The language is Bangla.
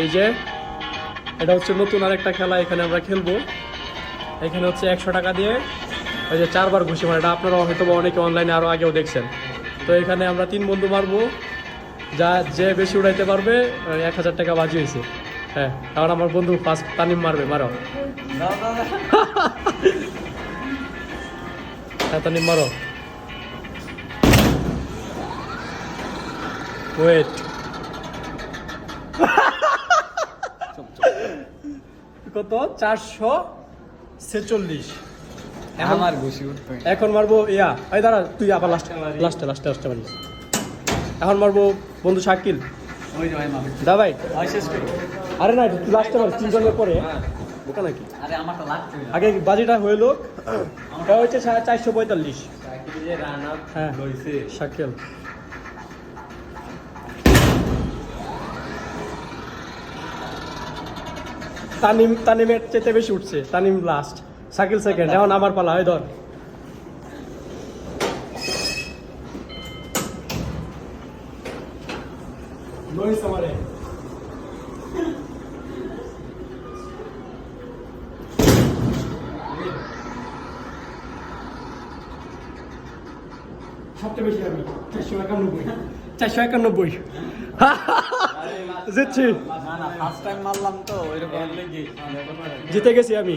এই যে এটা হচ্ছে নতুন আরেকটা খেলা, এখানে আমরা খেলবো। এখানে হচ্ছে 100 টাকা দিয়ে ওই যে 4 বার ঘুষি মারে, এটা আপনারা হয়তো বা অনেকে অনলাইনে আরও আগেও দেখছেন। তো এখানে আমরা 3 বন্ধু মারবো, যে বেশি উড়াইতে পারবে 1000 টাকা বাজি হয়েছে। হ্যাঁ, কারণ আমার বন্ধু ফার্স্ট তানিম মারবে, মারো। হ্যাঁ তানিম মারো। ওয়েট, কত? 446। আমার ঘুষি উঠবে। এখন মারবো ইয়া, এই দাঁড়া তুই আবার লাস্টে লাস্টে মারিস। এখন মারবো বন্ধু শাকিল। ওই যে ভাই মারবে। দা ভাই, শেষ করি। আরে না তুই লাস্টে মারিস, 3 জনের পরে। বোকা নাকি? আরে আমারটা লাগছে না। আগে বাজিটা হয়ে লোক, এটা হচ্ছে 445। যে রান আপ হ্যাঁ হইছে। শাকিল। তানিমের চেতে বেশি উঠছে, তানিম লাস্ট, শাকিল সেকেন্ড। এখন আমার পালা, হয় ধর। লইস আমারে। সবচেয়ে বেশি আমি 491 জিতছি, না না ফার্স্ট টাইম মারলাম তো ওইরকম লেগে জিতে গেছি আমি।